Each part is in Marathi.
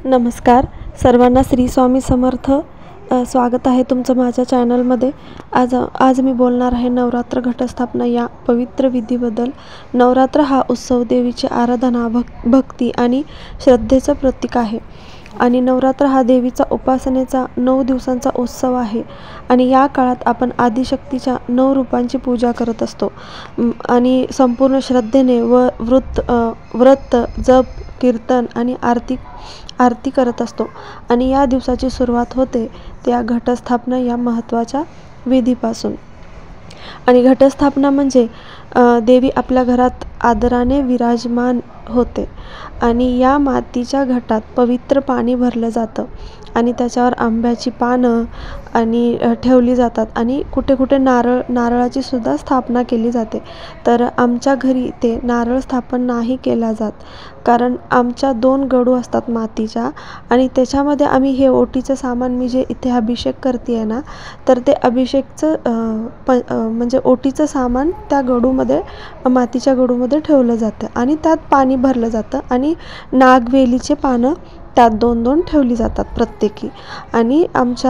नमस्कार सर्वांना, श्री स्वामी समर्थ. स्वागत आहे तुमचं माझ्या चॅनलमध्ये. आज मी बोलणार आहे नवरात्र घटस्थापना या पवित्र विधीबद्दल. नवरात्र हा उत्सव देवीची आराधना, भक्ती आणि श्रद्धेचं प्रतीक आहे. आणि नवरात्र हा देवीचा उपासनेचा 9 दिवसांचा उत्सव आहे. आणि या काळात आपण आदिशक्तीच्या 9 रूपांची पूजा करत असतो आणि संपूर्ण श्रद्धेने व्रत, जप, कीर्तन आणि आरती करत असतो. आणि या दिवसाची सुरुवात होते त्या घटस्थापना या महत्त्वाच्या विधीपासून. आणि घटस्थापना म्हणजे देवी आपल्या घरात आदराने विराजमान होते. आणि या मातीच्या घटात पवित्र पाणी भरलं जातं आणि त्याच्यावर आंब्याची पानं ठेवली जातात आणि कुठे कुठे नारळाची सुद्धा स्थापना केली जाते. तर आमच्या घरी ते नारळ स्थापन नाही केला जात, कारण आमच्या 2 गडू असतात मातीच्या आणि त्याच्यामध्ये आम्ही हे ओटीचं सामान, मी जे इथे अभिषेक करते आहे ना, तर ते अभिषेकचं म्हणजे ओटीचं सामान त्या गडूमध्ये, मातीच्या गडूमध्ये ठेवलं जातं आणि त्यात पाणी भरलं जातं आणि नागवेलीचे पानं त्यात 2-2 ठेवली जातात प्रत्येकी. आणि आमचे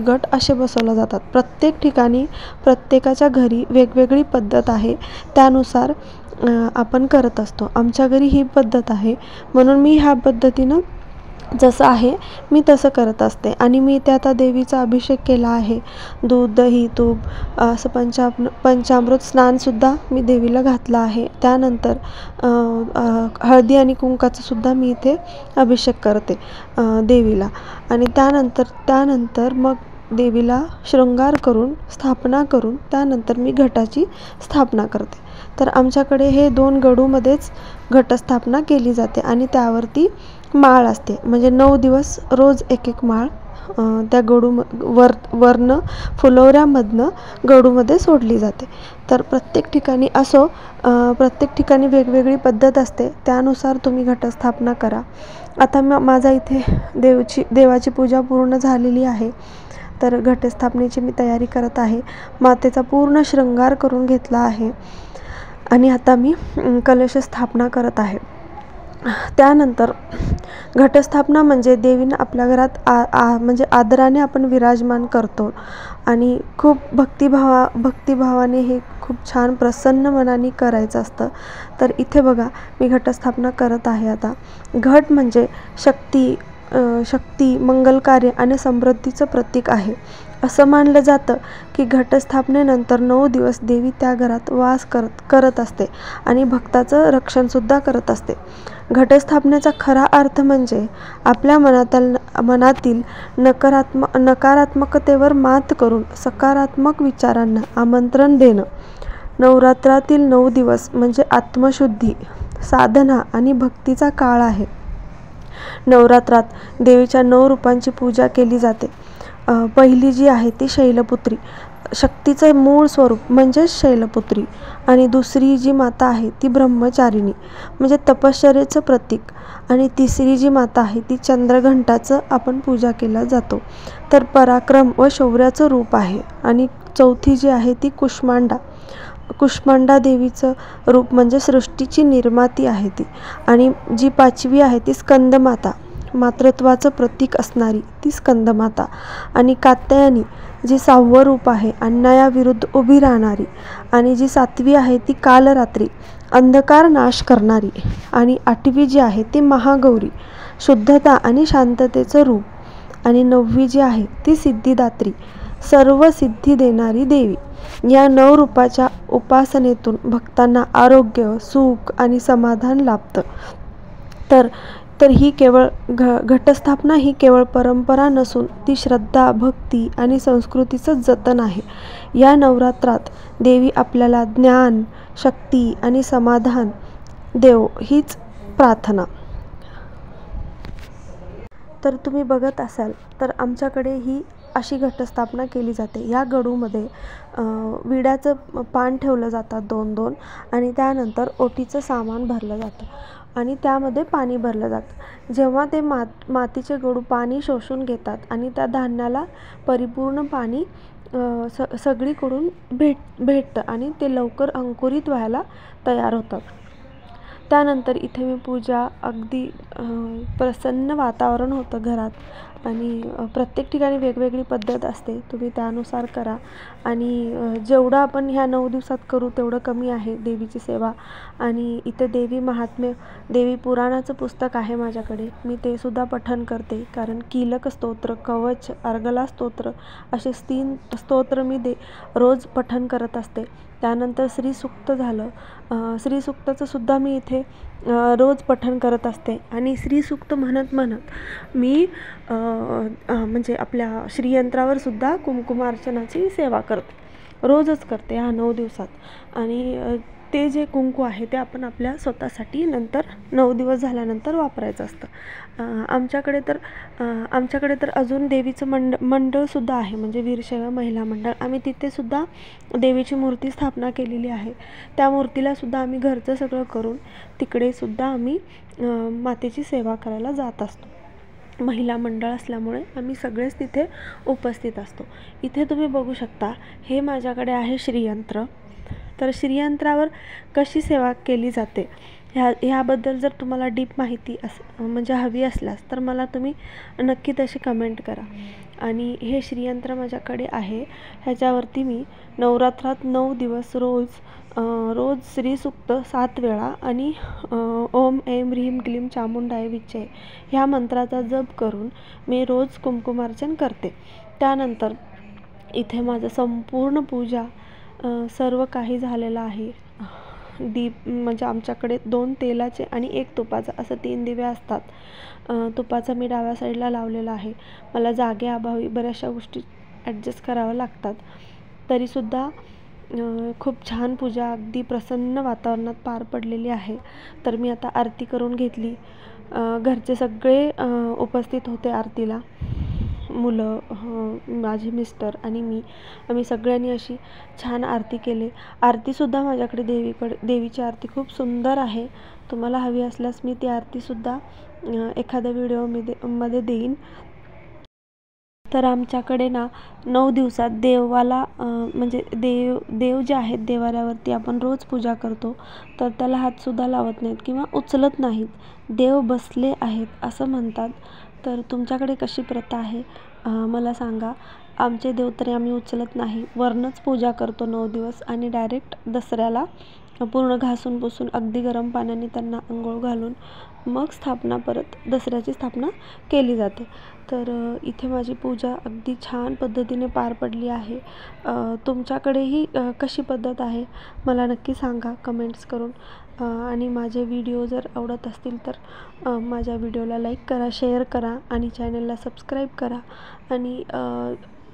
गट असे बसवले जातात. प्रत्येक ठिकाणी प्रत्येकाच्या घरी वेगवेगळी पद्धत आहे, त्यानुसार आपण करत असतो. आमच्या घरी ही पद्धत आहे, म्हणून मी ह्या पद्धतीनं जसं आहे मी तसं करत असते. आणि मी आता देवीचा अभिषेक केला आहे. दूध, दही, तूप असं पंचामृत स्नानसुद्धा मी देवीला घातलं आहे. त्यानंतर हळदी आणि कुंकाचा सुद्धा मी इथे अभिषेक करते देवीला. आणि त्यानंतर मग देवीला शृंगार करून, स्थापना करून त्यानंतर मी घटाची स्थापना करते. तर आमच्याकडे हे 2 गडूमध्येच घटस्थापना केली जाते आणि त्यावरती माळ असते. म्हणजे 9 दिवस रोज एक माळ त्या वरनं फुलोऱ्यामधनं गडूमध्ये सोडली जाते. तर प्रत्येक ठिकाणी वेगवेगळी पद्धत असते, त्यानुसार तुम्ही घटस्थापना करा. आता माझा इथे देवाची पूजा पूर्ण झालेली आहे. तर घटस्थापनेची मी तयारी करत आहे. मातेचा पूर्ण शृंगार करून घेतला आहे आणि आता मी कलश स्थापना करत आहे. त्यानंतर घटस्थापना म्हणजे देवीनं आपल्या घरात म्हणजे आदराने आपण विराजमान करतो आणि खूप भक्तिभावाने हे खूप छान प्रसन्न मनाने करायचं असतं. तर इथे बघा, मी घटस्थापना करत आहे. आता घट म्हणजे शक्ती, मंगलकार्य आणि समृद्धीचं प्रतीक आहे. असं मानलं जातं की घटस्थापनेनंतर 9 दिवस देवी त्या घरात वास करत असते आणि भक्ताचं रक्षणसुद्धा करत असते. घटस्थापनेचा खरा अर्थ म्हणजे आपल्या मनातील नकारात्मकतेवर मात करून सकारात्मक विचारांना आमंत्रण देणं. नवरात्रातील 9 दिवस म्हणजे आत्मशुद्धी, साधना आणि भक्तीचा काळ आहे. नवरात्रात देवीच्या 9 रूपांची पूजा केली जाते. पहिली जी आहे ती शैलपुत्री, शक्तीचं मूळ स्वरूप म्हणजे शैलपुत्री. आणि दुसरी जी माता आहे ती ब्रह्मचारिणी, म्हणजे तपश्चर्येचं प्रतीक. आणि तिसरी जी माता आहे ती चंद्रघंटाचं आपण पूजा केला जातो, तर पराक्रम व शौर्याचं रूप आहे. आणि चौथी जी आहे ती कुष्मांडा देवीचं रूप म्हणजे सृष्टीची निर्माती आहे ती. आणि जी 5वी आहे ती स्कंदमाता, मातृत्वाचं प्रतीक असणारी ती स्कंदमाता. आणि कात्यायनी जी 6वं रूप आहे, अन्यायाविरुद्ध उभी राहणारी. आणि जी 7वी आहे ती कालरात्री, अंधकार नाश करणारी. आणि 8वी जी आहे ती महागौरी, शुद्धता आणि शांततेचं रूप. आणि 9वी जी आहे ती सिद्धिदात्री, सर्व सिद्धी देणारी देवी. या 9 रूपाच्या उपासनेतून भक्तांना आरोग्य, सुख आणि समाधान लाभतं. तर ही केवळ घटस्थापना ही केवळ परंपरा नसून ती श्रद्धा, भक्ती आणि संस्कृतीचं जतन आहे. या नवरात्रात देवी आपल्याला ज्ञान, शक्ती आणि समाधान देव हीच प्रार्थना. तर तुम्ही बघत असाल तर आमच्याकडे ही अशी घटस्थापना केली जाते. या गडूमध्ये विड्याचं पान ठेवलं जातात 2-2 आणि त्यानंतर ओटीचं सामान भरलं जातं आणि त्यामध्ये पाणी भरलं जातं. जेव्हा ते मातीचे गडू पाणी शोषून घेतात आणि त्या धान्याला परिपूर्ण पाणी सगळीकडून भेटतं आणि ते लवकर अंकुरित व्हायला तयार होतात. त्यानंतर इथे मी पूजा अगदी प्रसन्न वातावरण होतं घरात आणि प्रत्येक ठिकाणी वेगवेगळी पद्धत असते, तुम्ही त्यानुसार करा. आणि जेवढं आपण ह्या 9 दिवसात करू तेवढं कमी आहे देवीची सेवा. आणि इथे देवी महात्म्य, देवी पुराणाचं पुस्तक आहे माझ्याकडे, मी ते सुद्धा पठण करते. कारण कीलक स्तोत्र, कवच, अर्गला स्तोत्र असे 3 स्तोत्र मी रोज पठण करत असते. त्यानंतर श्रीसूक्त झालं, श्रीसूक्ताचं सुद्धा मी इथे रोज पठण करत असते. आणि श्रीसूक्त म्हणत म्हणत मी म्हणजे आपल्या श्रीयंत्रावर सुद्धा कुंकुमार्चनाची सेवा करते, रोजच करते ह्या 9 दिवसात. आणि ते जे कुंकू आहे ते आपण आपल्या स्वतःसाठी नंतर 9 दिवस झाल्यानंतर वापरायचं असतं. आमच्याकडे तर अजून देवीचं मंडळसुद्धा आहे, म्हणजे वीरशैव महिला मंडळ. आम्ही तिथे सुद्धा देवीची मूर्ती स्थापना केलेली आहे. त्या मूर्तीलासुद्धा आम्ही घरचं सगळं करून तिकडे सुद्धा आम्ही मातेची सेवा करायला जात असतो. महिला मंडळ असल्यामुळे आम्ही सगळेच तिथे उपस्थित असतो. इथे तुम्ही बघू शकता, हे माझ्याकडे आहे श्रीयंत्र. तर श्रीयंत्रावर कशी सेवा केली जाते ह्याबद्दल जर तुम्हाला डीप माहिती म्हणजे हवी असल्यास तर मला तुम्ही नक्की तशी कमेंट करा. आणि हे श्रीयंत्र माझ्याकडे आहे, ह्याच्यावरती मी नवरात्रात 9 दिवस रोज श्रीसूक्त 7 वेळा आणि ओम ऐं ह्रीं क्लीं चामुंडाय विच्चे ह्या मंत्राचा जप करून मी रोज कुंकुमार्चन करते. त्यानंतर इथे माझं संपूर्ण पूजा सर्व काही झालेलं आहे. दीप म्हणजे आमच्याकडे 2 तेलाचे आणि 1 तुपाचा असं 3 दिवे असतात. तुपाचा मी डाव्या साईडला लावलेला आहे. मला जागेअभावी बऱ्याचशा गोष्टी ॲडजस्ट कराव्या लागतात. तरीसुद्धा खूप छान पूजा अगदी प्रसन्न वातावरणात पार पडलेली आहे. तर मी आता आरती करून घेतली. घरचे सगळे उपस्थित होते आरतीला, मुलं, माझे मिस्टर आणि मी. आम्ही सगळ्यांनी अशी छान आरती केली. आरतीसुद्धा माझ्याकडे देवीची आरती खूप सुंदर आहे. तुम्हाला हवी असल्यास मी ती आरतीसुद्धा एखाद्या व्हिडिओमध्ये देईन. तर आमच्याकडे ना 9 दिवसात देवाला म्हणजे देव जे आहेत देवाऱ्यावरती आपण रोज पूजा करतो, तर त्याला हातसुद्धा लावत नाहीत किंवा उचलत नाहीत. देव बसले आहेत असं म्हणतात. तर तुमच्याकडे कशी प्रथा आहे मला सांगा. आमचे देव तरी आम्ही उचलत नाही, वरनंच पूजा करतो 9 दिवस आणि डायरेक्ट दसऱ्याला पूर्ण घासून पुसून अगदी गरम पाण्याने त्यांना अंघोळ घालून मग दसऱ्याची स्थापना केली जाते. तर इथे माझी पूजा अगदी छान पद्धतीने पार पडली आहे. तुमच्याकडेही कशी पद्धत आहे मला नक्की सांगा कमेंट्स करून. आणि माझे व्हिडिओ जर आवडत असतील तर माझ्या व्हिडिओला लाईक करा, शेअर करा आणि चॅनलला सबस्क्राईब करा. आणि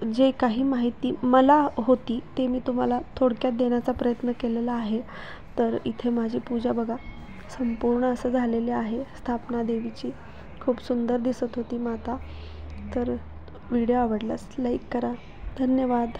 जे काही माहिती मला होती ते मी तुम्हाला थोडक्यात देण्याचा प्रयत्न केलेला आहे. तर इथे माझी पूजा बघा संपूर्ण असं झालेली आहे. स्थापना देवीची खूप सुंदर दिसत होती माता. तर व्हिडिओ आवडल्यास लाईक करा. धन्यवाद.